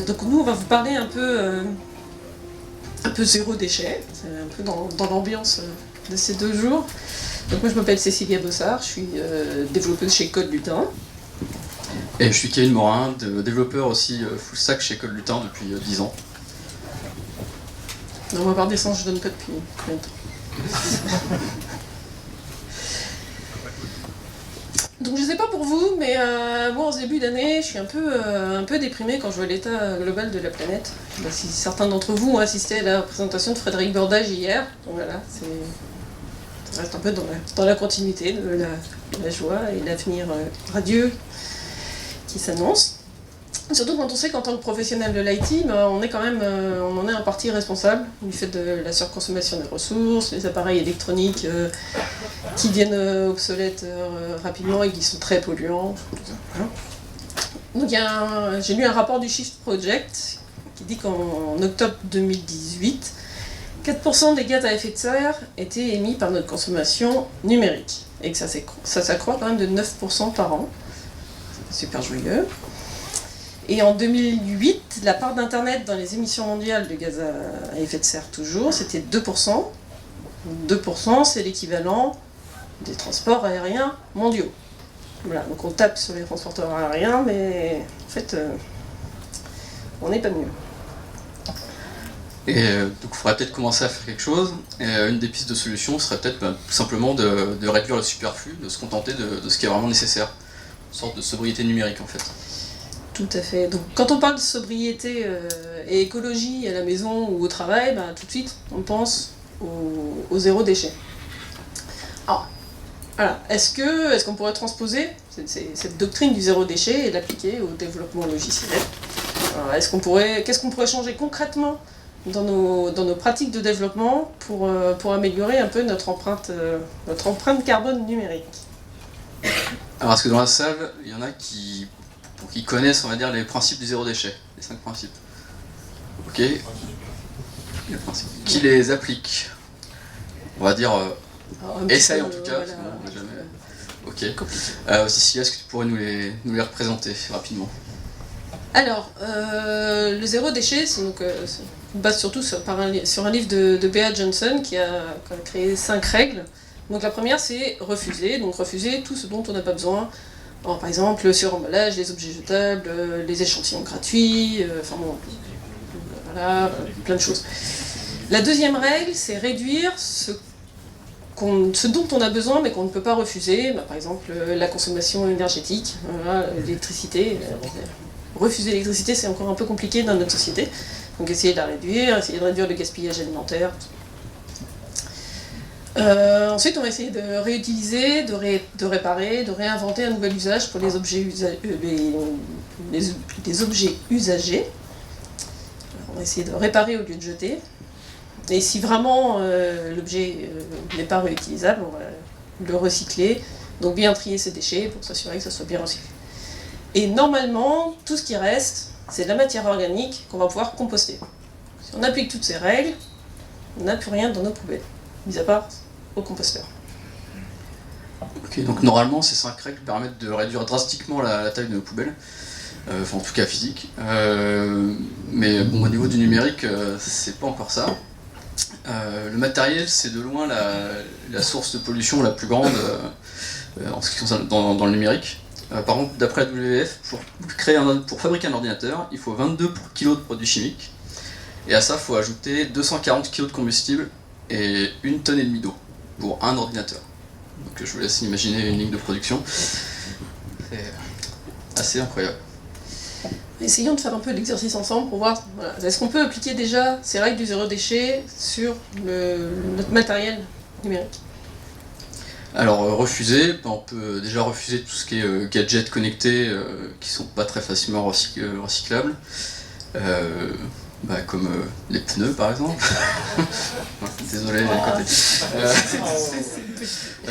Donc nous, on va vous parler un peu zéro déchet, c'est un peu dans l'ambiance de ces 2 jours. Donc moi je m'appelle Cécilia Bossard, je suis développeuse chez Code Lutin. Et je suis Kevin Morin, développeur aussi full stack chez Code Lutin depuis 10 ans. Non, moi par décence je donne pas depuis combien de temps. Donc je sais pas pour vous, mais moi en ce début d'année, je suis un peu déprimée quand je vois l'état global de la planète. Si certains d'entre vous ont assisté à la présentation de Frédéric Bordage hier, donc voilà, ça reste un peu dans la continuité de la joie et l'avenir radieux qui s'annonce. Surtout quand on sait qu'en tant que professionnel de l'IT, on en est en partie responsable du fait de la surconsommation des ressources, les appareils électroniques qui deviennent obsolètes rapidement et qui sont très polluants. Donc j'ai lu un rapport du Shift Project qui dit qu'en octobre 2018, 4% des gaz à effet de serre étaient émis par notre consommation numérique et que ça s'accroît quand même de 9% par an. C'est super joyeux. Et en 2008, la part d'Internet dans les émissions mondiales de gaz à effet de serre toujours, c'était 2%. 2%, c'est l'équivalent des transports aériens mondiaux. Voilà, donc on tape sur les transporteurs aériens, mais en fait, on n'est pas mieux. Et donc il faudrait peut-être commencer à faire quelque chose. Et une des pistes de solution serait peut-être tout simplement de réduire le superflu, de se contenter de ce qui est vraiment nécessaire. Une sorte de sobriété numérique en fait. Tout à fait. Donc quand on parle de sobriété et écologie à la maison ou au travail, tout de suite on pense au zéro déchet. Alors, voilà. Est-ce qu'on pourrait transposer cette doctrine du zéro déchet et l'appliquer au développement logiciel? Qu'est-ce qu'on pourrait changer concrètement dans nos pratiques de développement pour améliorer un peu notre empreinte carbone numérique? Alors est-ce que dans la salle, il y en a qui connaissent, on va dire, les principes du zéro déchet, les 5 principes? Ok. Les principes. Qui les applique? On va dire... essaye en tout cas, voilà, parce qu'on n'a jamais... Ok. Cécilia, est-ce que tu pourrais nous les représenter rapidement? Alors, le zéro déchet, se base surtout sur un livre de Bea Johnson qui a créé 5 règles. Donc la première, c'est refuser. Donc refuser tout ce dont on n'a pas besoin. Alors, par exemple, le suremballage, les objets jetables, les échantillons gratuits, voilà, plein de choses. La deuxième règle, c'est réduire ce dont on a besoin mais qu'on ne peut pas refuser. Par exemple, la consommation énergétique, voilà, l'électricité. Refuser l'électricité, c'est encore un peu compliqué dans notre société. Donc essayer de la réduire, essayer de réduire le gaspillage alimentaire. Ensuite, on va essayer de réutiliser, de réparer, de réinventer un nouvel usage pour les objets usagés. Alors, on va essayer de réparer au lieu de jeter. Et si vraiment l'objet n'est pas réutilisable, on va le recycler. Donc bien trier ses déchets pour s'assurer que ça soit bien recyclé. Et normalement, tout ce qui reste, c'est de la matière organique qu'on va pouvoir composter. Si on applique toutes ces règles, on n'a plus rien dans nos poubelles, mis à part au composteur. Ok, donc normalement ces 5 règles permettent de réduire drastiquement la taille de nos poubelles, enfin en tout cas physique, mais bon, au niveau du numérique, c'est pas encore ça. Le matériel, c'est de loin la source de pollution la plus grande en ce qui concerne dans le numérique. Par contre, d'après WWF, pour fabriquer un ordinateur, il faut 22 kg de produits chimiques, et à ça, il faut ajouter 240 kg de combustible et 1,5 tonne d'eau pour un ordinateur. Donc je vous laisse imaginer une ligne de production. C'est assez incroyable. Essayons de faire un peu l'exercice ensemble pour voir, voilà, est-ce qu'on peut appliquer déjà ces règles du zéro déchet sur notre matériel numérique? Alors refuser, on peut déjà refuser tout ce qui est gadgets connectés qui sont pas très facilement recyclables, comme les pneus par exemple. Désolé, j'ai le côté.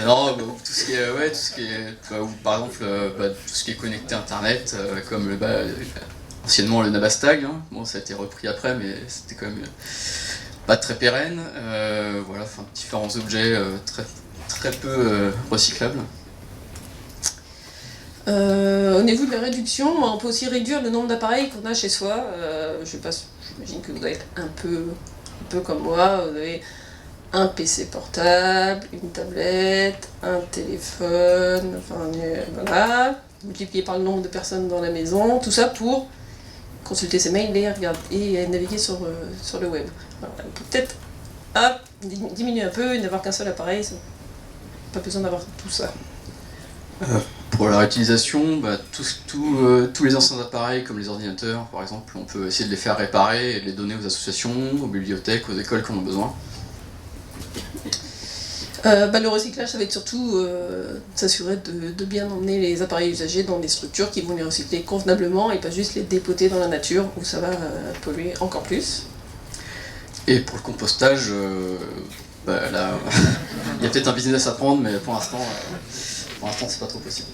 Non, tout ce qui est, ou par exemple tout ce qui est connecté internet, comme anciennement le Nabastag, hein. Bon, ça a été repris après, mais c'était quand même pas très pérenne. Voilà, enfin différents objets très peu recyclables. Au niveau de la réduction, on peut aussi réduire le nombre d'appareils qu'on a chez soi. J'imagine que vous doit être un peu comme moi. Vous avez un PC portable, une tablette, un téléphone, voilà, multiplié par le nombre de personnes dans la maison, tout ça pour consulter ses mails et naviguer sur le web. Voilà, on peut peut-être diminuer un peu et n'avoir qu'un seul appareil, pas besoin d'avoir tout ça. Pour la réutilisation, tous les anciens appareils comme les ordinateurs par exemple, on peut essayer de les faire réparer et de les donner aux associations, aux bibliothèques, aux écoles qui en ont besoin. Le recyclage, ça va être surtout s'assurer de bien emmener les appareils usagés dans des structures qui vont les recycler convenablement et pas juste les dépoter dans la nature où ça va polluer encore plus. Et pour le compostage, là, il y a peut-être un business à prendre, mais pour l'instant c'est pas trop possible.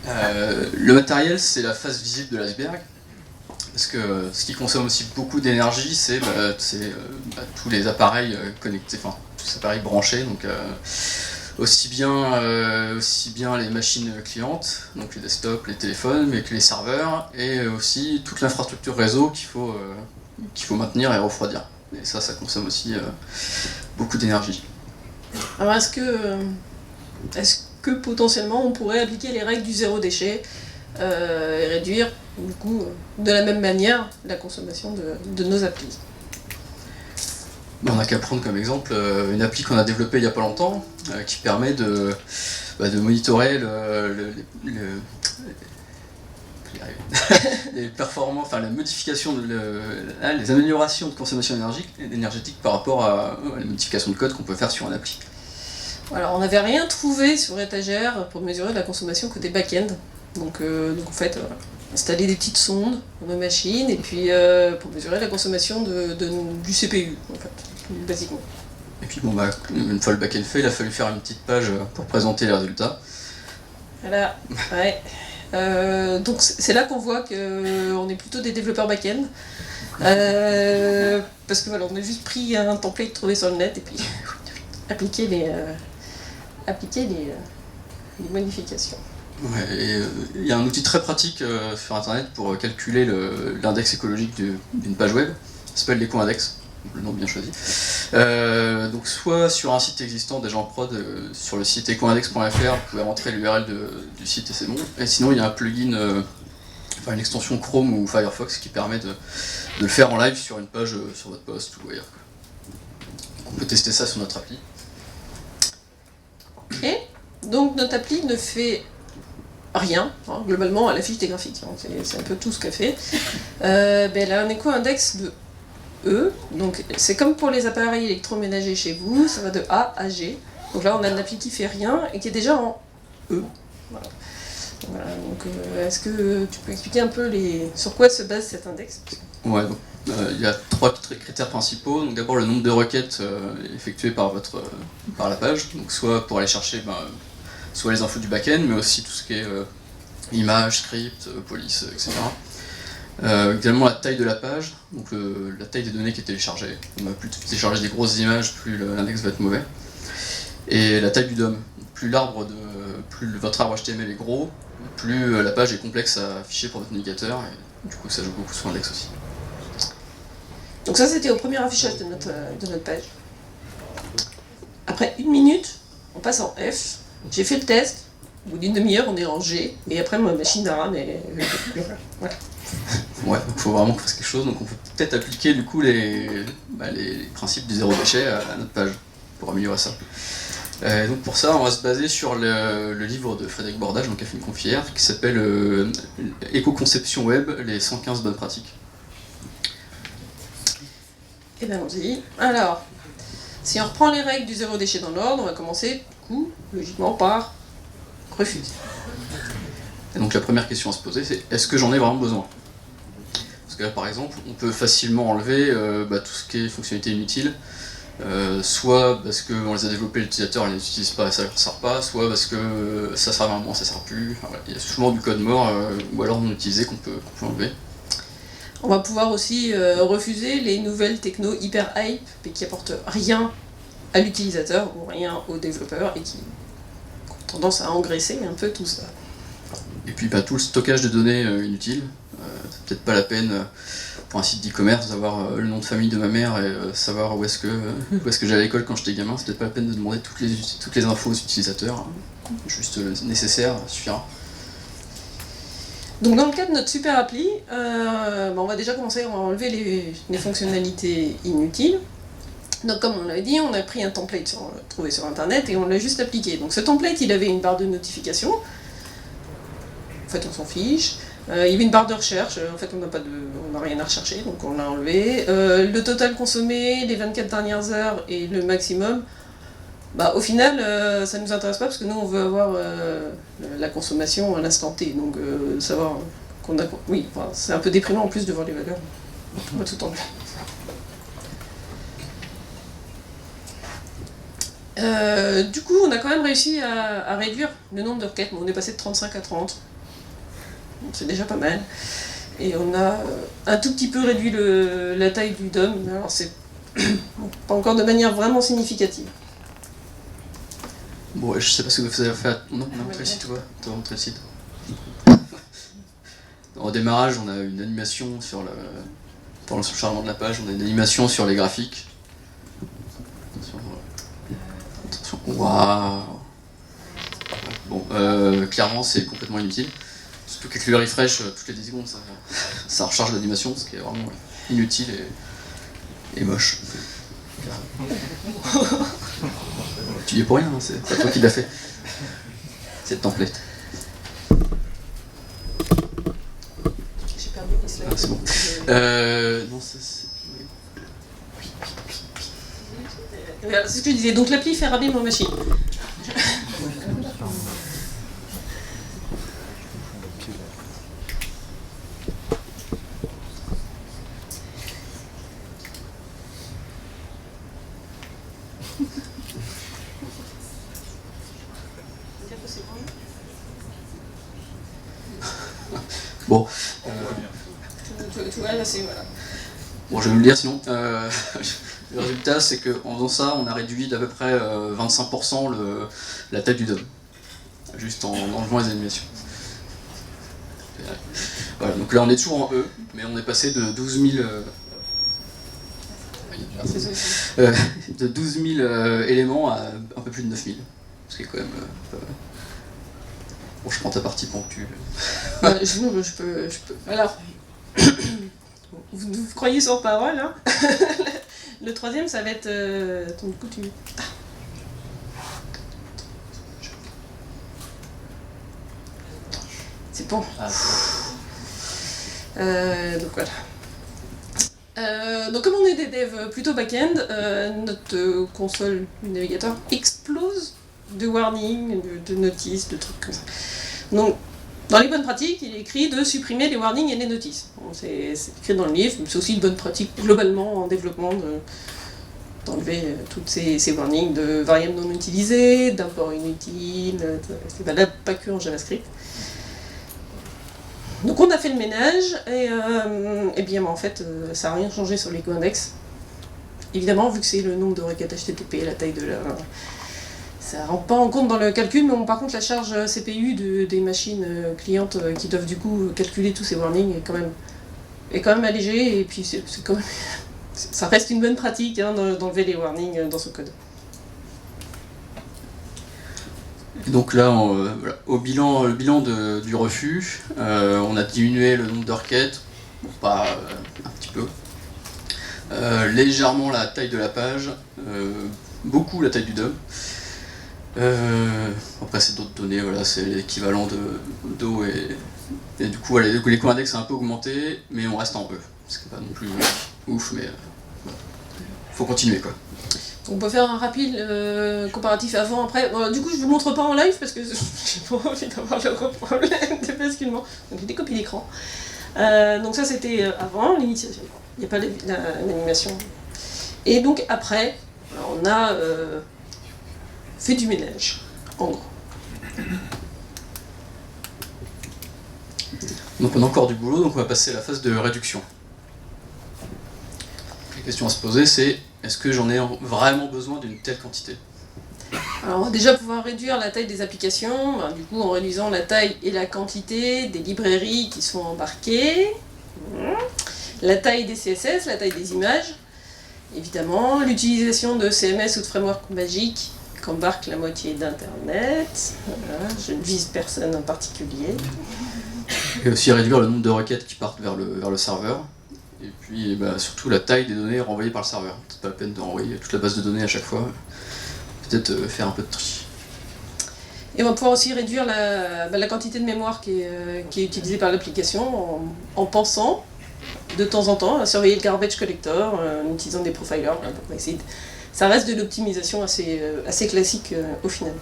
Le matériel, c'est la face visible de l'iceberg. Parce que ce qui consomme aussi beaucoup d'énergie, c'est tous les appareils connectés, enfin tous les appareils branchés, donc aussi bien les machines clientes, donc les desktops, les téléphones, mais que les serveurs, et aussi toute l'infrastructure réseau qu'il faut maintenir et refroidir. Et ça consomme aussi beaucoup d'énergie. Alors est-ce que potentiellement on pourrait appliquer les règles du zéro déchet et réduire du coup de la même manière la consommation de nos applis? On n'a qu'à prendre comme exemple une appli qu'on a développée il n'y a pas longtemps qui permet de monitorer les performances, enfin la modification, les améliorations de consommation énergétique par rapport à la modification de code qu'on peut faire sur une appli. Alors on n'avait rien trouvé sur étagère pour mesurer la consommation côté back-end. Donc en fait, installer des petites sondes dans nos machines et puis pour mesurer la consommation du CPU, en fait, basiquement. Et puis une fois le back-end fait, il a fallu faire une petite page pour présenter les résultats. Voilà, ouais. Donc c'est là qu'on voit qu'on est plutôt des développeurs back-end. Parce que voilà, on a juste pris un template trouvé sur le net et puis appliquer les modifications. Ouais, et il y a un outil très pratique sur internet pour calculer l'index écologique d'une page web, ça s'appelle l'éco-index, le nom bien choisi. Donc soit sur un site existant déjà en prod, sur le site ecoindex.fr, vous pouvez rentrer l'URL du site et c'est bon. Et sinon il y a un plugin, une extension Chrome ou Firefox qui permet de le faire en live sur une page, sur votre post ou ailleurs. On peut tester ça sur notre appli. Ok, donc notre appli ne fait rien, globalement elle affiche des graphiques, c'est un peu tout ce qu'elle fait. Elle a un éco-index de E, donc c'est comme pour les appareils électroménagers chez vous, ça va de A à G. Donc là on a une appli qui fait rien et qui est déjà en E. Voilà, donc est-ce que tu peux expliquer un peu sur quoi se base cet index? Ouais, donc il y a 3 critères principaux. Donc d'abord le nombre de requêtes effectuées par la page, donc soit pour aller chercher soit les infos du back-end, mais aussi tout ce qui est images, scripts, police, etc. Également la taille de la page, donc la taille des données qui est téléchargée. Plus tu télécharges des grosses images, plus l'index va être mauvais. Et la taille du DOM. Plus votre arbre HTML est gros, plus la page est complexe à afficher pour votre navigateur, et du coup ça joue beaucoup sur l'index aussi. Donc ça c'était au premier affichage de notre page. Après 1 minute, on passe en F. J'ai fait le test, au bout d'une demi-heure on est en G, et après ma machine d'ARAM voilà. Ouais, donc il faut vraiment qu'on fasse quelque chose, donc on peut peut-être appliquer du coup les principes du zéro déchet à notre page, pour améliorer ça. Donc pour ça, on va se baser sur le livre de Frédéric Bordage, donc qui a fait une confière, qui s'appelle Éco-conception web, les 115 bonnes pratiques. Et bien allons-y. Alors, si on reprend les règles du zéro déchet dans l'ordre, on va commencer du coup, logiquement, par refuser. Et donc la première question à se poser, c'est est-ce que j'en ai vraiment besoin? Parce que là, par exemple, on peut facilement enlever tout ce qui est fonctionnalité inutile, soit parce qu'on les a développés, l'utilisateur ne les utilise pas et ça ne leur sert pas, soit parce que ça sert à un moment, ça ne sert plus. Enfin, il y a souvent du code mort ou alors non utilisé qu'on peut enlever. On va pouvoir aussi refuser les nouvelles techno hyper hype, mais qui apportent rien à l'utilisateur ou rien au développeur et qui ont tendance à engraisser un peu tout ça. Et puis tout le stockage de données inutile. C'est peut-être pas la peine pour un site d'e-commerce d'avoir le nom de famille de ma mère et savoir où est-ce que j'allais à l'école quand j'étais gamin. C'est peut-être pas la peine de demander toutes les infos aux utilisateurs. Juste nécessaire suffira. Donc dans le cas de notre super appli, on va déjà commencer, on va enlever les fonctionnalités inutiles. Donc comme on l'a dit, on a pris un template trouvé sur internet et on l'a juste appliqué. Donc ce template, il avait une barre de notification. En fait, on s'en fiche. Il y avait une barre de recherche. En fait, on n'a rien à rechercher, donc on l'a enlevé. Le total consommé, les 24 dernières heures et le maximum. Au final, ça ne nous intéresse pas parce que nous, on veut avoir la consommation à l'instant T. Donc savoir qu'on a... Oui, c'est un peu déprimant en plus de voir les valeurs. On va tout enlever. Du coup, on a quand même réussi à réduire le nombre de requêtes. On est passé de 35 à 30. C'est déjà pas mal. Et on a un tout petit peu réduit la taille du DOM. Alors c'est pas encore de manière vraiment significative. Bon, ouais, je sais pas ce que vous avez fait. Non, on a montré le site, toi. Tu as montré le site. Au démarrage, on a une animation pendant le chargement de la page, on a une animation sur les graphiques. Attention. Waouh. Bon, clairement, c'est complètement inutile. Surtout qu'avec le refresh, toutes les 10 secondes, ça recharge l'animation, ce qui est vraiment inutile et moche. Tu y es pour rien, hein, c'est pas toi qui l'as fait. Cette template. J'ai perdu les slides. Ah, c'est bon. Non, c'est... Voilà, c'est ce que je disais. Donc l'appli fait ramer ma machine. Bon. Tu vois, là, c'est... Voilà. Bon, je vais vous le dire sinon. Le résultat, c'est qu'en faisant ça, on a réduit d'à peu près 25% la taille du DOM. Juste en enlevant les animations. Voilà, donc là on est toujours en E, mais on est passé de 12 000... de 12 000 éléments à un peu plus de 9 000. Ce qui est quand même... Bon, je prends ta partie pendant que tu... Je peux... Alors... Vous croyez sur parole, hein. Le troisième, ça va être... Attends, du coup, tu... C'est bon. Donc voilà. Donc comme on est des devs plutôt back-end, notre console du navigateur explose de warnings, de notices, de trucs comme ça. Donc dans les bonnes pratiques, il est écrit de supprimer les warnings et les notices. Bon, c'est écrit dans le livre, mais c'est aussi une bonne pratique globalement en développement d'enlever toutes ces warnings de variables non utilisées, d'imports inutiles, c'est valable pas que en JavaScript. Donc on a fait le ménage, et bien en fait ça n'a rien changé sur l'EcoIndex. Évidemment, vu que c'est le nombre de requêtes HTTP, la taille de la... Ça ne rentre pas en compte dans le calcul, mais par contre la charge CPU des machines clientes qui doivent du coup calculer tous ces warnings est quand même allégée, et puis c'est quand même... Ça reste une bonne pratique hein, d'enlever les warnings dans son code. Donc là, voilà, le bilan du refus, on a diminué le nombre de requêtes, bon, pas un petit peu, légèrement la taille de la page, beaucoup la taille du DOM. Après c'est d'autres données, voilà, c'est l'équivalent d'eau et du coup voilà, l'éco-index a un peu augmenté, mais on reste en E, ce qui n'est pas non plus ouf, mais voilà. Faut continuer quoi. On peut faire un rapide comparatif avant-après. Bon, du coup, je ne vous montre pas en live parce que j'ai pas envie d'avoir le gros problème de basculement. Donc j'ai des copies d'écran. Donc ça, c'était avant l'initiation. Il n'y a pas l'animation. Et donc après, on a fait du ménage, en gros. Donc on a encore du boulot, donc on va passer à la phase de réduction. La question à se poser, c'est est-ce que j'en ai vraiment besoin d'une telle quantité ? Alors on va déjà pouvoir réduire la taille des applications, du coup en réduisant la taille et la quantité des librairies qui sont embarquées, la taille des CSS, la taille des images, évidemment, l'utilisation de CMS ou de framework magique qu'embarque la moitié d'Internet, voilà, je ne vise personne en particulier. Et aussi réduire le nombre de requêtes qui partent vers le serveur. Et puis surtout la taille des données renvoyées par le serveur. C'est pas la peine de renvoyer toute la base de données à chaque fois. Peut-être faire un peu de tri. Et on va pouvoir aussi réduire la quantité de mémoire qui est utilisée par l'application en pensant de temps en temps à surveiller le garbage collector en utilisant des profilers. Pour essayer ça reste de l'optimisation assez classique au final.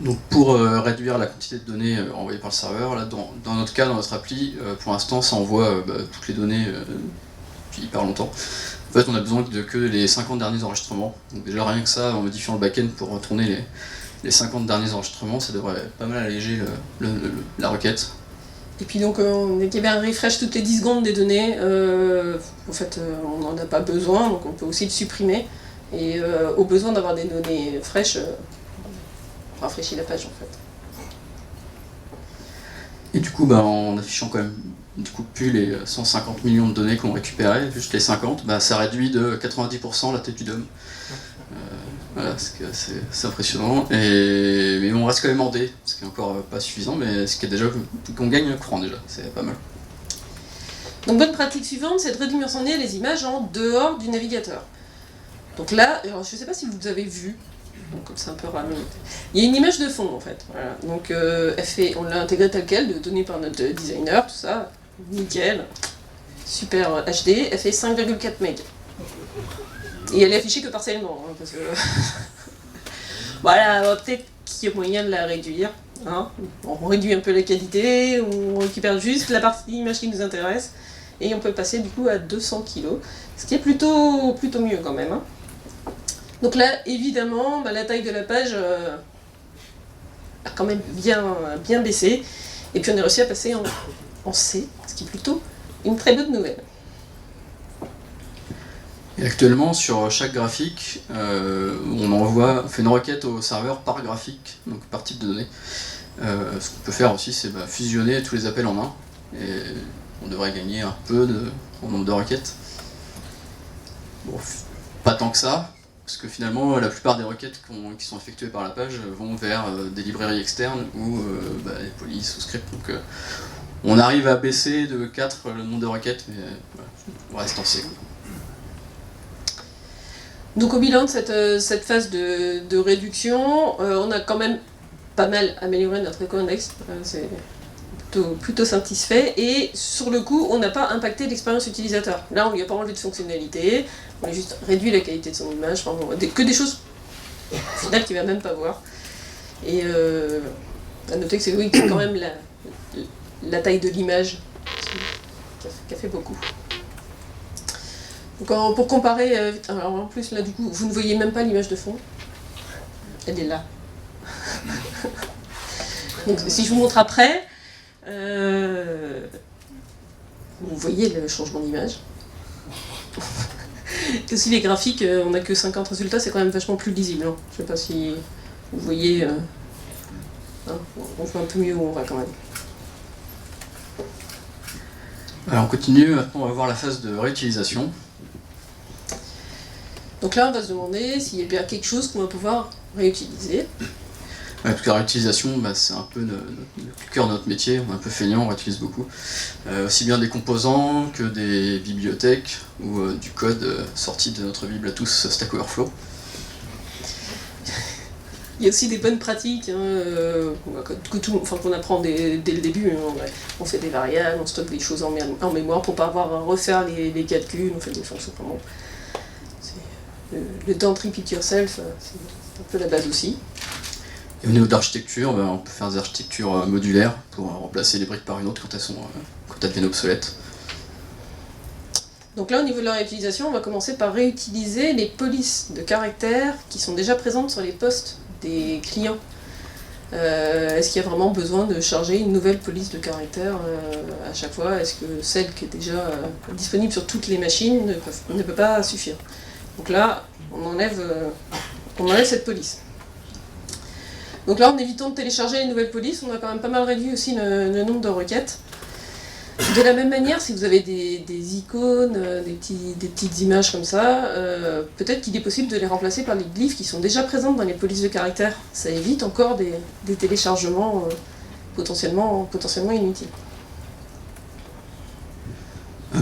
Donc pour réduire la quantité de données envoyées par le serveur, là, dans notre cas, dans notre appli, pour l'instant ça envoie toutes les données depuis hyper longtemps. En fait on a besoin de que les 50 derniers enregistrements. Donc déjà rien que ça, en modifiant le back-end pour retourner les 50 derniers enregistrements, ça devrait pas mal alléger la requête. Et puis donc dès qu'il y avait un refresh toutes les 10 secondes des données, en fait on n'en a pas besoin, donc on peut aussi le supprimer. Et au besoin d'avoir des données fraîches, on rafraîchit la page en fait. Et du coup en affichant quand même plus les 150 millions de données qu'on récupérait, juste les 50, ça réduit de 90% la tête du DOM. Voilà, c'est impressionnant, mais on reste quand même en D, ce qui est encore pas suffisant, mais ce qui est déjà qu'on gagne un courant déjà, c'est pas mal. Donc bonne pratique suivante, c'est de redimensionner les images en dehors du navigateur. Donc là, alors, je ne sais pas si vous avez vu, donc comme c'est un peu ramé, il y a une image de fond en fait. Voilà. Donc on l'a intégrée telle quelle, donnée par notre designer, tout ça, nickel, super HD, elle fait 5,4 MB. Et elle est affichée que partiellement, parce que voilà, peut-être qu'il y a moyen de la réduire. Hein. On réduit un peu la qualité, on récupère juste la partie image qui nous intéresse, et on peut passer du coup à 200 kg, ce qui est plutôt mieux quand même. Hein. Donc là, évidemment, la taille de la page a quand même bien baissé, et puis on est réussi à passer en C, ce qui est plutôt une très bonne nouvelle. Et actuellement, sur chaque graphique, on fait une requête au serveur par graphique, donc par type de données. Ce qu'on peut faire aussi, c'est fusionner tous les appels en un, et on devrait gagner un peu en nombre de requêtes. Bon, pas tant que ça, parce que finalement, la plupart des requêtes qui sont effectuées par la page vont vers des librairies externes ou des polices ou scripts. Donc on arrive à baisser de 4 le nombre de requêtes, mais on reste en C. Donc au bilan de cette phase de réduction, on a quand même pas mal amélioré notre éco-index, c'est plutôt satisfait, et sur le coup on n'a pas impacté l'expérience utilisateur. Là on lui a pas enlevé de fonctionnalité, on a juste réduit la qualité de son image, que des choses au final qu'il va même pas voir. Et à noter que c'est quand même la taille de l'image qui a fait beaucoup. Donc pour comparer, alors en plus là du coup vous ne voyez même pas l'image de fond, elle est là. Donc si je vous montre après, vous voyez le changement d'image. Et aussi les graphiques, on n'a que 50 résultats, c'est quand même vachement plus lisible. Hein. Je sais pas si vous voyez, on voit un peu mieux où on va quand même. Alors on continue, maintenant on va voir la phase de réutilisation. Donc là on va se demander s'il y a bien quelque chose qu'on va pouvoir réutiliser. Parce que la réutilisation, c'est un peu le cœur de notre métier, on est un peu feignant, on réutilise beaucoup. Aussi bien des composants que des bibliothèques ou du code sorti de notre bible à tous, Stack Overflow. Il y a aussi des bonnes pratiques qu'on apprend dès le début. Hein. On fait des variables, on stocke des choses en mémoire pour ne pas avoir à refaire les calculs, on fait des fonctions vraiment. Le don't repeat yourself, c'est un peu la base aussi. Et au niveau d'architecture, on peut faire des architectures modulaires pour remplacer les briques par une autre quand elles deviennent obsolètes. Donc là, au niveau de la réutilisation, on va commencer par réutiliser les polices de caractères qui sont déjà présentes sur les postes des clients. Est-ce qu'il y a vraiment besoin de charger une nouvelle police de caractères à chaque fois? Est-ce que celle qui est déjà disponible sur toutes les machines ne peut pas suffire? Donc là, on enlève cette police. Donc là, en évitant de télécharger les nouvelles polices, on a quand même pas mal réduit aussi le nombre de requêtes. De la même manière, si vous avez des icônes, des petites images comme ça, peut-être qu'il est possible de les remplacer par les glyphes qui sont déjà présentes dans les polices de caractère. Ça évite encore des téléchargements potentiellement inutiles.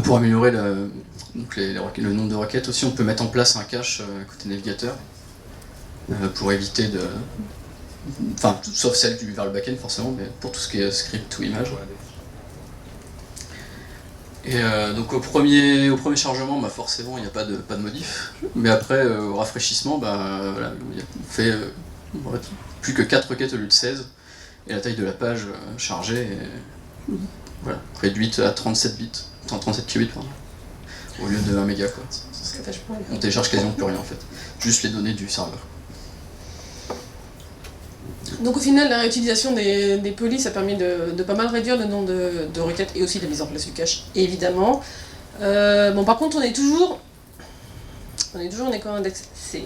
Pour améliorer le nombre de requêtes aussi, on peut mettre en place un cache côté navigateur pour éviter de... Enfin, sauf celle vers le backend forcément, mais pour tout ce qui est script ou image. Et donc au premier chargement, forcément il n'y a pas de modif, mais après au rafraîchissement, voilà, on fait plus que 4 requêtes au lieu de 16, et la taille de la page chargée est réduite à 37 bits, 37 qubits pardon, au lieu de 1 méga quoi. On télécharge quasiment plus rien en fait, juste les données du serveur. Donc au final, la réutilisation des polices a permis de pas mal réduire le nombre de requêtes et aussi la mise en place du cache, évidemment. Par contre, on est toujours en écho index. C'est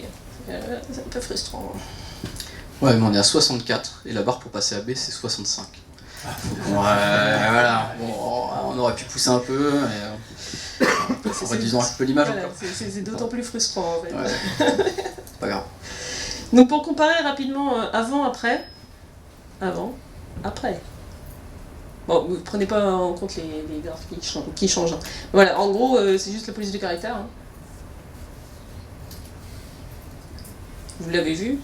un peu frustrant. Ouais, mais on est à 64 et la barre pour passer à B c'est 65. Voilà, on aurait pu pousser un peu, mais en réduisant un peu l'image encore. C'est d'autant plus frustrant en fait. Ouais. Pas grave. Donc pour comparer rapidement avant-après. Avant-après. Bon, ne prenez pas en compte les graphes qui changent. Hein. Voilà, en gros, c'est juste la police de caractère. Hein. Vous l'avez vu?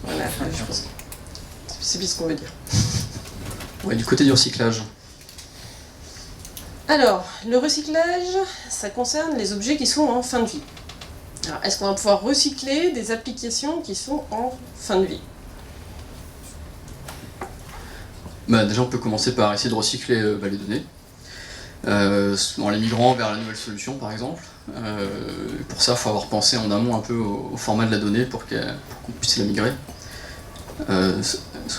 Voilà, je pense que c'est bien ce qu'on veut dire. Ouais, du côté du recyclage. Alors, le recyclage, ça concerne les objets qui sont en fin de vie. Alors, est-ce qu'on va pouvoir recycler des applications qui sont en fin de vie? Déjà, on peut commencer par essayer de recycler les données, en les migrant vers la nouvelle solution, par exemple. Pour ça, il faut avoir pensé en amont un peu au format de la donnée pour qu'on puisse la migrer.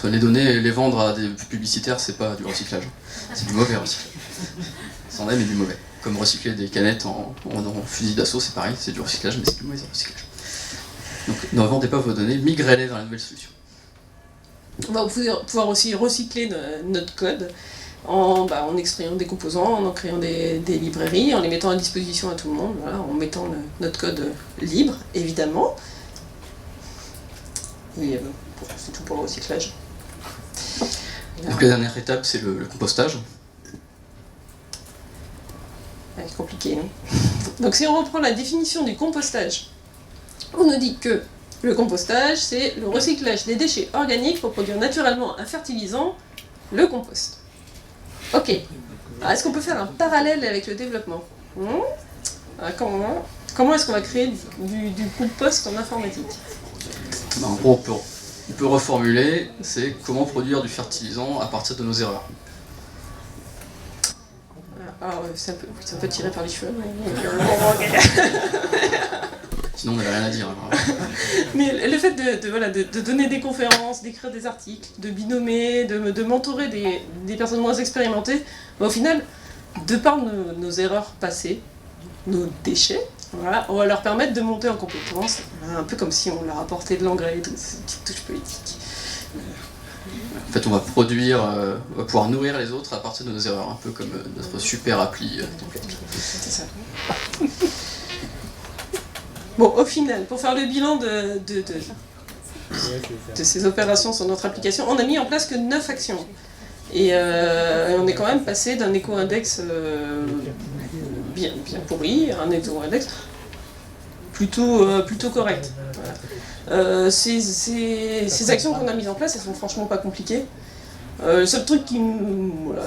Les données, les vendre à des publicitaires, c'est pas du recyclage. C'est du mauvais recyclage. C'en est, mais du mauvais. Comme recycler des canettes en fusil d'assaut, c'est pareil, c'est du recyclage, mais c'est du mauvais recyclage. Donc, ne vendez pas vos données, migrez-les vers la nouvelle solution. On va pouvoir aussi recycler notre code en extrayant des composants, en créant des librairies, en les mettant à disposition à tout le monde, voilà, en mettant notre code libre, évidemment. Et c'est tout pour le recyclage. Donc la dernière étape, c'est le compostage. C'est compliqué, non? Donc si on reprend la définition du compostage, on nous dit que le compostage, c'est le recyclage des déchets organiques pour produire naturellement un fertilisant, le compost. Ok. Alors, est-ce qu'on peut faire un parallèle avec le développement? Comment est-ce qu'on va créer du compost en informatique? En gros, on peut reformuler, c'est comment produire du fertilisant à partir de nos erreurs. C'est un peu tiré par les cheveux. Sinon, on n'avait rien à dire. Mais le fait de donner des conférences, d'écrire des articles, de binômer, de mentorer des personnes moins expérimentées, au final, de par nos erreurs passées, nos déchets, voilà, on va leur permettre de monter en compétences, un peu comme si on leur apportait de l'engrais et tout, c'est une petite touche politique. En fait, on va pouvoir nourrir les autres à partir de nos erreurs, un peu comme notre super appli. C'est ça. Bon, au final, pour faire le bilan de ces opérations sur notre application, on a mis en place que 9 actions. Et on est quand même passé d'un éco-index bien pourri à un éco-index plutôt correct. Voilà. Ces actions qu'on a mises en place, elles sont franchement pas compliquées. Le seul truc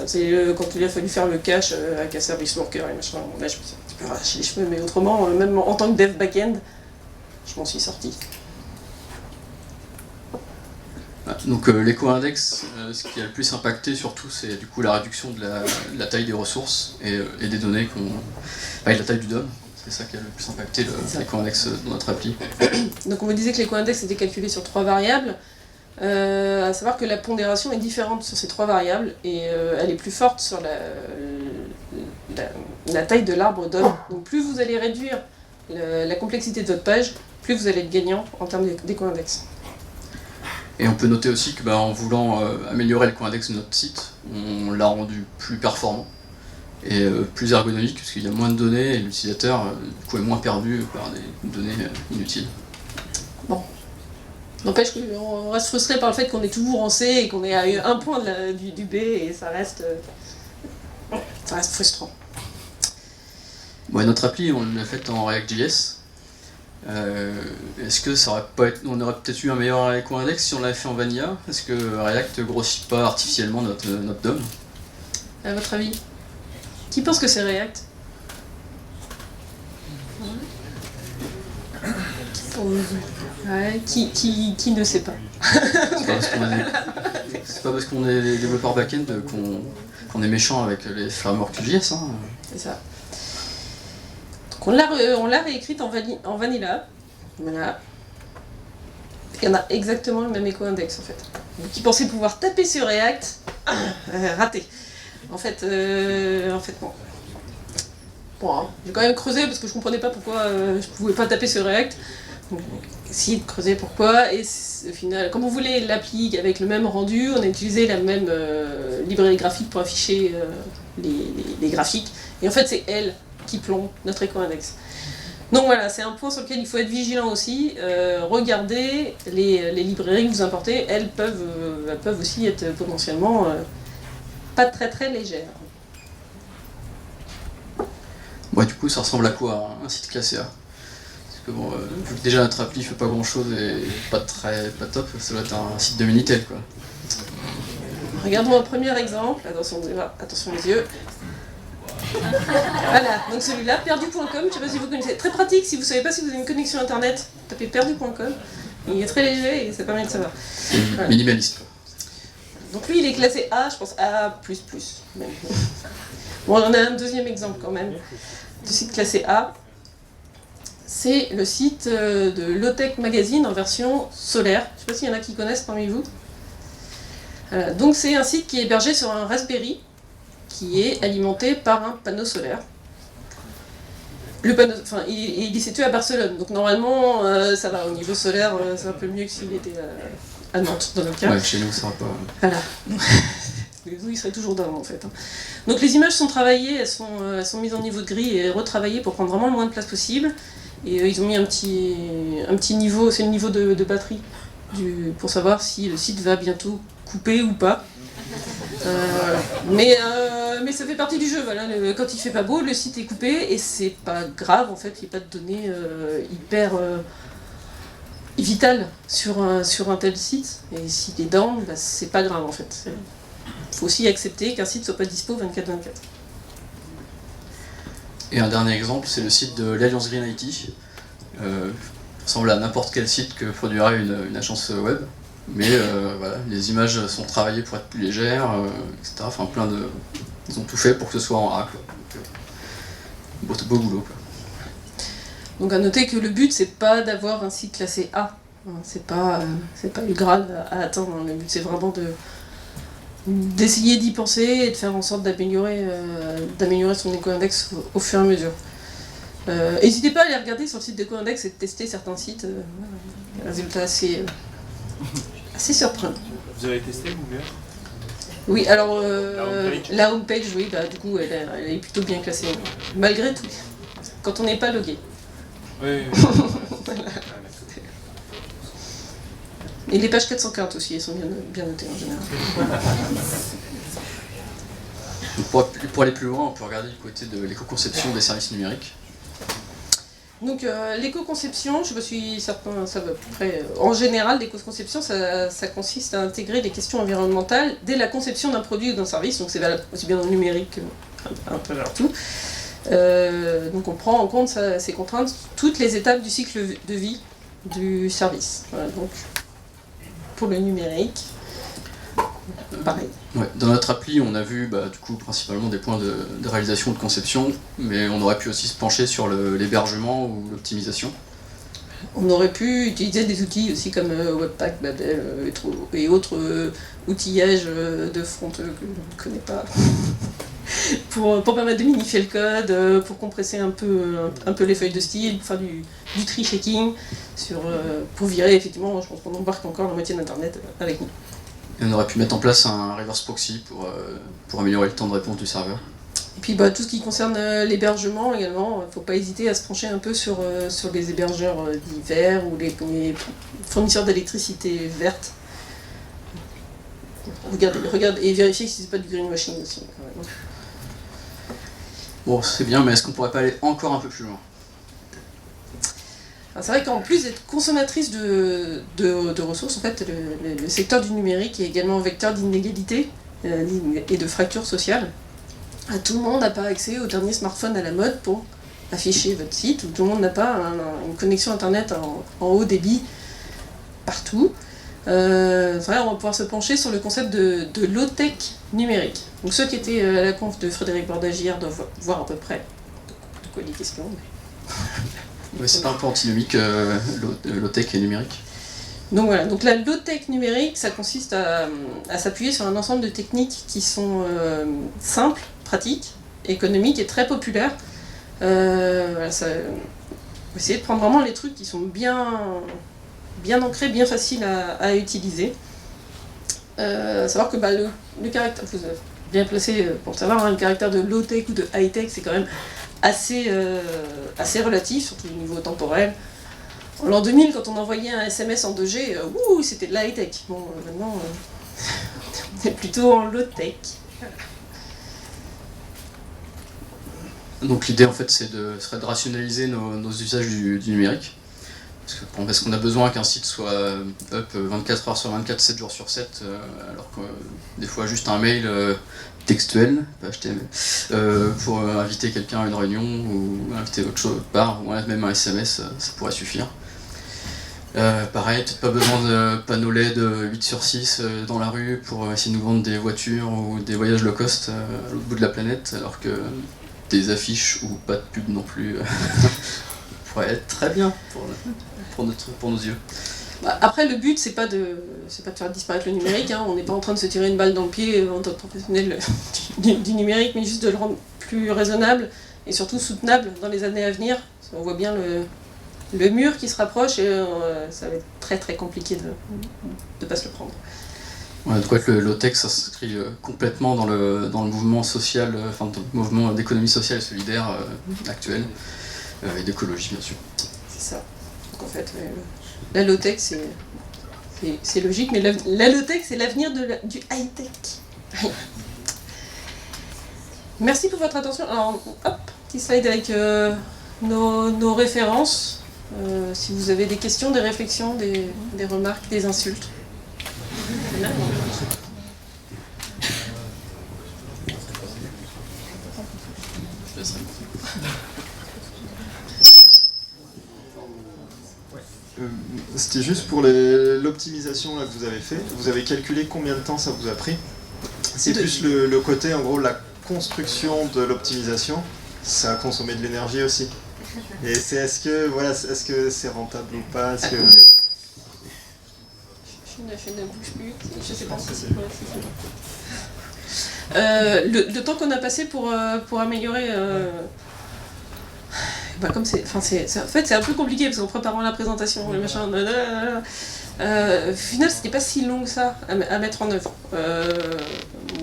c'est quand il a fallu faire le cache avec un service worker et machin, là je me suis un petit peu arraché les cheveux, mais autrement, même en tant que dev backend, je m'en suis sorti. Donc l'éco-index, ce qui a le plus impacté surtout, c'est du coup la réduction de la taille des ressources et des données et la taille du DOM. C'est ça qui a le plus impacté l'éco-index dans notre appli. Donc on me disait que l'éco-index était calculé sur 3 variables. À savoir que la pondération est différente sur ces 3 variables et elle est plus forte sur la taille de l'arbre DOM. Donc plus vous allez réduire la complexité de votre page, plus vous allez être gagnant en termes d'éco-index. Et on peut noter aussi que en voulant améliorer l'éco-index de notre site, on l'a rendu plus performant et plus ergonomique, parce qu'il y a moins de données et l'utilisateur du coup est moins perdu par des données inutiles. Bon. N'empêche qu'on reste frustré par le fait qu'on est toujours en C et qu'on est à un point du B et ça reste frustrant. Bon, notre appli, on l'a faite en React.js. Est-ce que ça aurait pas on aurait peut-être eu un meilleur éco-index si on l'avait fait en Vanilla? Est-ce que React grossit pas artificiellement notre DOM? À votre avis? Qui pense que c'est React? Ouais, qui ne sait pas? C'est pas parce qu'on est des développeurs back-end qu'on est méchant avec les frameworks JS. Hein. C'est ça. Donc on l'a réécrite en Vanilla. Voilà. Il y en a exactement le même éco-index en fait. Donc qui pensait pouvoir taper sur React, raté. En fait non. Bon, hein, j'ai quand même creusé parce que je comprenais pas pourquoi je pouvais pas taper sur React. Donc, essayer de creuser pourquoi, et au final, comme on voulait l'appli avec le même rendu, on a utilisé la même librairie graphique pour afficher les graphiques, et en fait c'est elle qui plombe notre éco-index. Donc voilà, c'est un point sur lequel il faut être vigilant aussi. Regardez les librairies que vous importez, elles peuvent aussi être potentiellement pas très légères. Ouais, du coup ça ressemble à quoi un site classé A? Parce que bon, vu que déjà notre appli fait pas grand chose et pas top, ça doit être un site de Minitel quoi. Regardons un premier exemple, attention les yeux. Voilà, donc celui-là, perdu.com, je sais pas si vous connaissez, très pratique si vous savez pas si vous avez une connexion internet, tapez perdu.com, il est très léger et ça permet de savoir. Voilà. Minimaliste quoi. Donc lui il est classé A, je pense A++. Même. Bon, on a un deuxième exemple quand même, de site classé A. C'est le site de Low-Tech Magazine en version solaire. Je ne sais pas s'il y en a qui connaissent parmi vous. Donc c'est un site qui est hébergé sur un Raspberry, qui est alimenté par un panneau solaire. Le panneau, enfin, il est situé à Barcelone, donc normalement ça va, au niveau solaire, c'est un peu mieux que s'il était à Nantes dans notre cas. Ouais, chez nous ça va pas. Voilà. Il serait toujours down en fait. Donc les images sont travaillées, elles sont mises en niveau de gris et retravaillées pour prendre vraiment le moins de place possible. Et ils ont mis un petit niveau, c'est le niveau de batterie, pour savoir si le site va bientôt couper ou pas. Mais ça fait partie du jeu, voilà. Quand il fait pas beau, le site est coupé et c'est pas grave en fait, il n'y a pas de données hyper vitales sur un tel site. Et s'il est down, bah, c'est pas grave en fait. Il faut aussi accepter qu'un site soit pas dispo 24/24. Et un dernier exemple, c'est le site de l'Alliance Green IT. Ressemble à n'importe quel site que produirait une agence web. Mais voilà, les images sont travaillées pour être plus légères, etc. Enfin, ils ont tout fait pour que ce soit en A. Quoi. Beau boulot. Quoi. Donc à noter que le but, c'est pas d'avoir un site classé A. C'est pas le Graal à atteindre. Le but, c'est vraiment d'essayer d'y penser et de faire en sorte d'améliorer son éco-index au fur et à mesure. N'hésitez pas à aller regarder sur le site d'EcoIndex et de tester certains sites. Résultat assez surprenant. Vous avez testé Google? Oui, alors la homepage, oui, bah, du coup elle est plutôt bien classée, malgré tout, quand on n'est pas logué. Oui. Voilà. Et les pages 440 aussi, elles sont bien notées en général. Pour aller plus loin, on peut regarder du côté de l'éco-conception des services numériques. Donc l'éco-conception, je me suis certain, ça va à peu près. En général, l'éco-conception, ça consiste à intégrer des questions environnementales dès la conception d'un produit ou d'un service, donc c'est valable aussi bien dans le numérique un peu partout. Donc on prend en compte ces contraintes toutes les étapes du cycle de vie du service. Voilà, donc pour le numérique, pareil. Ouais, dans notre appli, on a vu du coup principalement des points de réalisation de conception, mais on aurait pu aussi se pencher sur l'hébergement ou l'optimisation. On aurait pu utiliser des outils aussi comme Webpack, Babel et autres outillages de front que je ne connais pas. pour permettre de minifier le code, pour compresser un peu les feuilles de style, pour faire du tree checking, pour virer effectivement, je pense qu'on embarque encore la moitié d'Internet avec nous. Et on aurait pu mettre en place un reverse proxy pour améliorer le temps de réponse du serveur. Et puis tout ce qui concerne l'hébergement également, il ne faut pas hésiter à se pencher un peu sur les hébergeurs divers ou les fournisseurs d'électricité verte. Regardez et vérifiez si c'est pas du greenwashing aussi. Quand même. Bon, c'est bien, mais est-ce qu'on pourrait pas aller encore un peu plus loin? C'est vrai qu'en plus d'être consommatrice de ressources, en fait, le secteur du numérique est également un vecteur d'inégalité et de fracture sociale. Tout le monde n'a pas accès au dernier smartphone à la mode pour afficher votre site, ou tout le monde n'a pas une connexion internet en haut débit partout. On va pouvoir se pencher sur le concept de low-tech numérique. Donc ceux qui étaient à la conf de Frédéric Bordage hier doivent voir à peu près de quoi il est question. Mais c'est pas un peu antinomique, low-tech et numérique? Donc voilà, donc la low-tech numérique, ça consiste à s'appuyer sur un ensemble de techniques qui sont simples, pratiques, économiques et très populaires. Voilà, ça, faut essayer de prendre vraiment les trucs qui sont bien ancrés, bien faciles à utiliser. Savoir que le caractère, vous avez bien placé pour le savoir, le caractère de low-tech ou de high-tech, c'est quand même assez relatif, surtout au niveau temporel. En l'an 2000, quand on envoyait un SMS en 2G, c'était de la high-tech. Bon, maintenant, on est plutôt en low-tech. Donc l'idée en fait serait de rationaliser nos usages du numérique. Parce qu'on a besoin qu'un site soit up 24 heures sur 24, 7 jours sur 7, alors que des fois juste un mail textuel, pas HTML, pour inviter quelqu'un à une réunion ou inviter autre chose, ou même un SMS, ça pourrait suffire. Pareil, peut-être pas besoin de panneaux LED 8 sur 6 dans la rue pour essayer de nous vendre des voitures ou des voyages low cost à l'autre bout de la planète, alors que des affiches ou pas de pub non plus pourraient être très bien pour nos yeux. Après, le but, c'est pas de faire disparaître le numérique, hein. On n'est pas en train de se tirer une balle dans le pied en tant que professionnel du numérique, mais juste de le rendre plus raisonnable et surtout soutenable dans les années à venir. On voit bien le mur qui se rapproche et ça va être très très compliqué de pas se le prendre. Ouais, de quoi que le low-tech s'inscrit complètement dans le mouvement social, dans le mouvement d'économie sociale et solidaire actuel, et d'écologie bien sûr. C'est ça. Donc en fait, la low-tech c'est logique, mais la low-tech c'est l'avenir du high-tech. Merci pour votre attention. Alors, hop, petit slide avec nos références. Si vous avez des questions, des réflexions, des remarques, des insultes. C'était juste pour l'optimisation là que vous avez fait. Vous avez calculé combien de temps ça vous a pris? C'est plus le côté, en gros, la construction de l'optimisation. Ça a consommé de l'énergie aussi. Et est-ce que c'est rentable ou pas? Je ne bouge plus. Je sais pas. Le temps qu'on a passé pour améliorer. Comme en fait, c'est un peu compliqué parce qu'en préparant la présentation, le machin. Au final, c'était pas si long que ça à mettre en œuvre.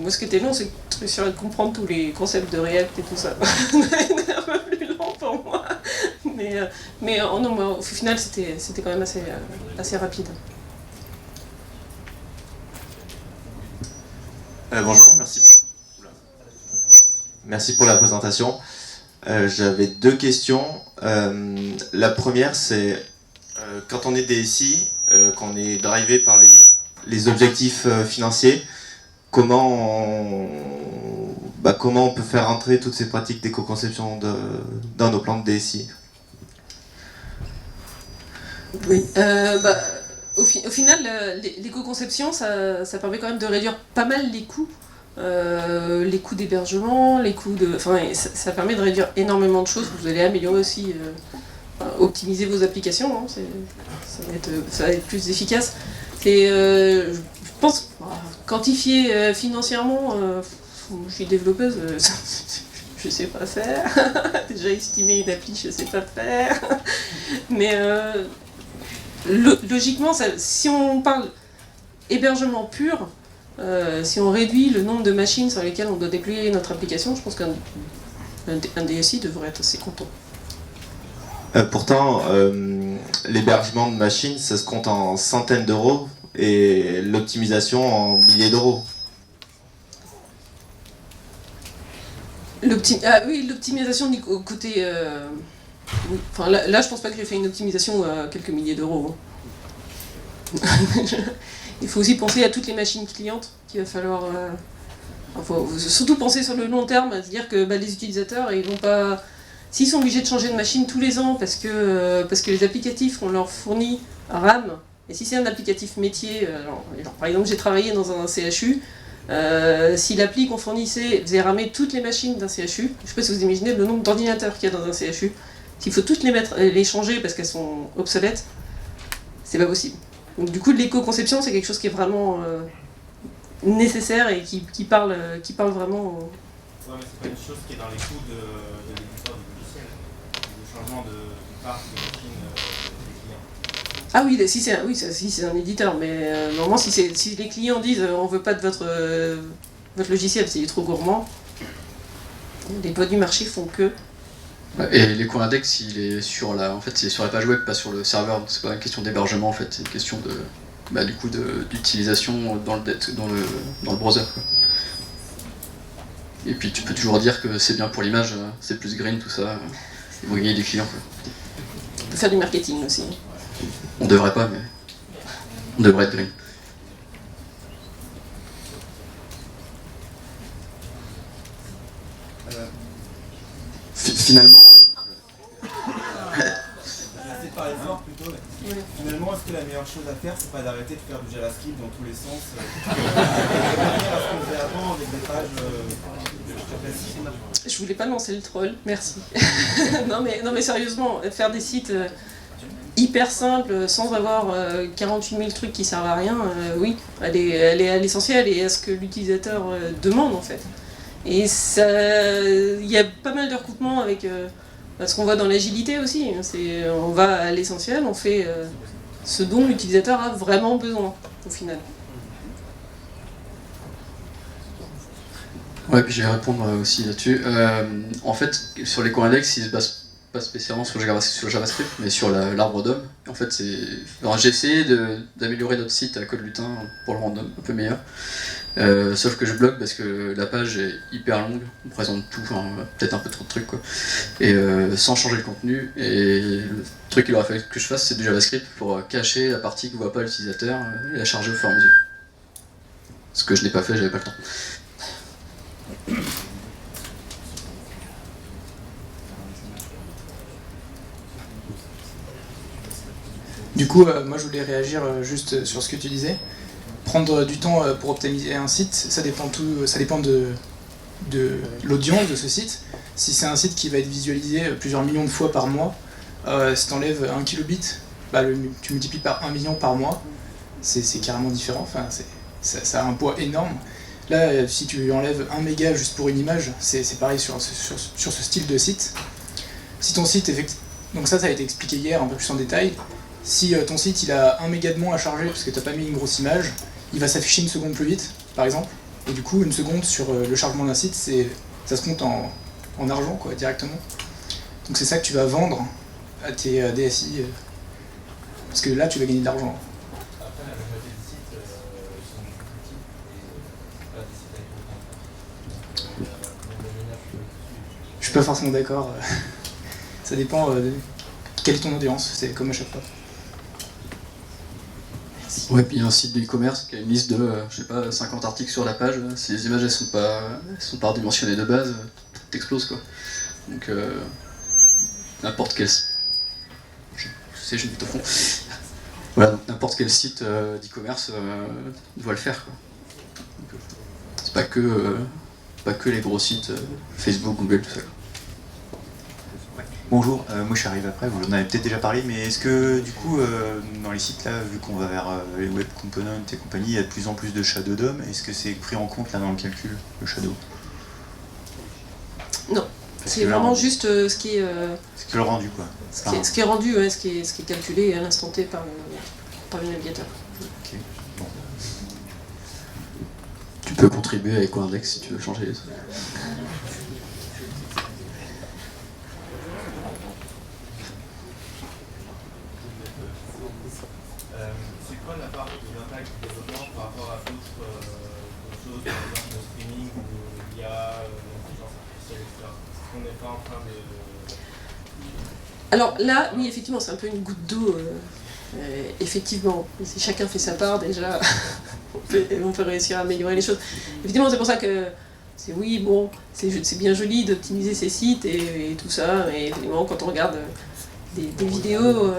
Moi, ce qui était long, c'est de comprendre tous les concepts de React et tout ça. C'était un peu plus long pour moi. Mais au final, c'était quand même assez rapide. Bonjour, merci. Merci pour la présentation. J'avais deux questions. La première, c'est quand on est DSI, quand on est drivé par les objectifs financiers, comment on peut faire entrer toutes ces pratiques d'éco-conception dans nos plans de DSI? Oui. Au final, l'éco-conception, ça permet quand même de réduire pas mal les coûts. Les coûts d'hébergement, les coûts de... Enfin, ça permet de réduire énormément de choses. Vous allez améliorer aussi, optimiser vos applications, hein, ça va être plus efficace. Et je pense, quantifier financièrement, je suis développeuse, je sais pas faire. Déjà estimer une appli, je sais pas faire. Mais logiquement, si on parle hébergement pur, si on réduit le nombre de machines sur lesquelles on doit déployer notre application, je pense qu'un DSI devrait être assez content. Pourtant, l'hébergement de machines, ça se compte en centaines d'euros et l'optimisation en milliers d'euros. Oui, l'optimisation du côté... oui. Enfin, là, je pense pas que j'ai fait une optimisation à quelques milliers d'euros. Il faut aussi penser à toutes les machines clientes qu'il va falloir... faut surtout penser sur le long terme, à se dire que les utilisateurs, ils vont pas... S'ils sont obligés de changer de machine tous les ans parce que les applicatifs qu'on leur fournit rament, et si c'est un applicatif métier, par exemple j'ai travaillé dans un CHU, si l'appli qu'on fournissait faisait ramer toutes les machines d'un CHU, je ne sais pas si vous imaginez le nombre d'ordinateurs qu'il y a dans un CHU, s'il faut toutes les changer parce qu'elles sont obsolètes, c'est pas possible. Donc du coup l'éco-conception c'est quelque chose qui est vraiment nécessaire et qui parle vraiment... Ouais, mais c'est pas une chose qui est dans les coûts de l'éditeur du logiciel, le changement de parc de machine des clients. Ah oui, si c'est un éditeur, mais normalement si les clients disent on veut pas de votre logiciel, s'il est trop gourmand, les lois du marché font que... Et l'éco-index, il est sur la page web, pas sur le serveur, donc c'est pas une question d'hébergement en fait, c'est une question de du coup d'utilisation dans le browser, quoi. Et puis tu peux toujours dire que c'est bien pour l'image, c'est plus green, tout ça, ils vont gagner des clients, quoi. On peut faire du marketing aussi. On devrait pas, mais on devrait être green. Finalement... C'est par exemple plutôt, mais finalement, est-ce que la meilleure chose à faire, c'est pas d'arrêter de faire du JavaScript dans tous les sens revenir à ce qu'on faisait avant avec des pages classiques. Je voulais pas lancer le troll, merci. non mais sérieusement, faire des sites hyper simples, sans avoir 48 000 trucs qui servent à rien, oui, elle est à l'essentiel et à ce que l'utilisateur demande en fait. Et il y a pas mal de recoupements avec ce qu'on voit dans l'agilité aussi. On va à l'essentiel, on fait ce dont l'utilisateur a vraiment besoin au final. Ouais, puis je vais répondre aussi là-dessus. En fait, sur les co-index, ils se basent pas spécialement sur le JavaScript, mais sur l'arbre DOM. En fait, j'ai essayé d'améliorer notre site à code lutin pour le rendre un peu meilleur. Sauf que je bloque parce que la page est hyper longue, on présente tout, peut-être un peu trop de trucs quoi. Et sans changer le contenu, et le truc qu'il aurait fallu que je fasse c'est du JavaScript pour cacher la partie que voit pas l'utilisateur et la charger au fur et à mesure. Ce que je n'ai pas fait, j'avais pas le temps. Du coup, moi je voulais réagir juste sur ce que tu disais. Prendre du temps pour optimiser un site, ça dépend de l'audience de ce site. Si c'est un site qui va être visualisé plusieurs millions de fois par mois, si tu enlèves 1 kilobit, tu multiplies par 1 million par mois, c'est carrément différent, ça a un poids énorme. Là, si tu enlèves 1 méga juste pour une image, c'est pareil sur ce style de site. Si ton site, donc ça a été expliqué hier un peu plus en détail, si ton site il a 1 méga de moins à charger parce que tu n'as pas mis une grosse image, il va s'afficher 1 seconde plus vite, par exemple. Et du coup, 1 seconde sur le chargement d'un site, ça se compte en argent, quoi, directement. Donc c'est ça que tu vas vendre à tes DSI, parce que là, tu vas gagner de l'argent. Après, la majorité des sites sont petits et pas des sites avec autant. Je suis pas forcément d'accord. Ça dépend de quelle est ton audience, c'est comme à chaque fois. Ouais, puis il y a un site de e-commerce qui a une liste de, 50 articles sur la page. Si les images elles sont pas redimensionnées de base, t'exploses quoi. Donc n'importe quel site. Je me te fond. Voilà, donc n'importe quel site d'e-commerce doit le faire quoi. Donc, c'est pas que les gros sites Facebook, Google, tout ça. Bonjour, moi je suis arrivé après, vous en avez peut-être déjà parlé, mais est-ce que du coup dans les sites là, vu qu'on va vers les web components et compagnie, il y a de plus en plus de shadow DOM, est-ce que c'est pris en compte là dans le calcul, le shadow? Non, c'est vraiment juste ce qui est... Ce qui est le rendu, quoi. Ce qui est rendu, ouais, ce qui est calculé à l'instant T par le navigateur. Ok, bon. Tu peux contribuer avec Coindex si tu veux changer les trucs. C'est quoi la part de l'impact du développement par rapport à d'autres choses, par exemple le streaming ou l'IA, l'intelligence artificielle, etc. Est-ce qu'on n'est pas en train de... Alors là, oui, effectivement, c'est un peu une goutte d'eau. Effectivement, si chacun fait sa part, déjà, on peut réussir à améliorer les choses. Effectivement, c'est pour ça que c'est oui, bon, c'est bien joli d'optimiser ces sites et tout ça, mais effectivement, quand on regarde des vidéos...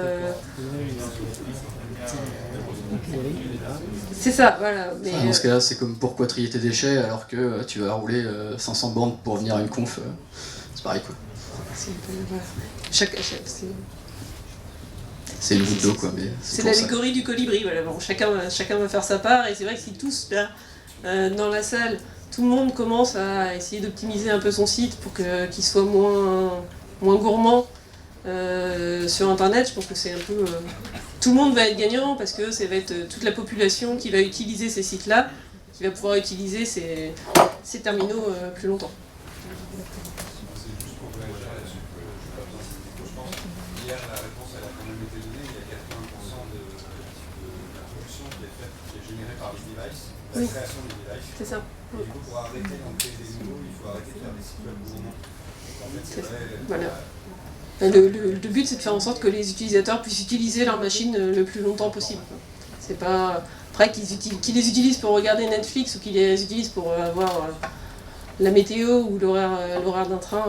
c'est ça, voilà. Mais, Dans ce cas-là, c'est comme pourquoi trier tes déchets alors que tu vas rouler 500 bornes pour venir à une conf. C'est pareil, quoi. C'est une goutte d'eau, quoi. C'est l'allégorie du colibri, voilà. Bon, chacun va faire sa part, et c'est vrai que si tous, là, dans la salle, tout le monde commence à essayer d'optimiser un peu son site pour qu'il soit moins gourmand sur Internet, je pense que c'est un peu... tout le monde va être gagnant, parce que ça va être toute la population qui va utiliser ces sites-là, qui va pouvoir utiliser ces terminaux plus longtemps. Hier, la réponse elle a quand même été donnée. Il y a 80% de la production qui est générée par les devices, la création des devices. C'est ça. Et du coup, pour arrêter d'en créer des nouveaux, il faut arrêter de faire des sites web gourmands. En fait, c'est vrai. Voilà. Le but, c'est de faire en sorte que les utilisateurs puissent utiliser leur machine le plus longtemps possible. C'est pas après qu'ils les utilisent pour regarder Netflix ou qu'ils les utilisent pour avoir la météo ou l'horaire d'un train.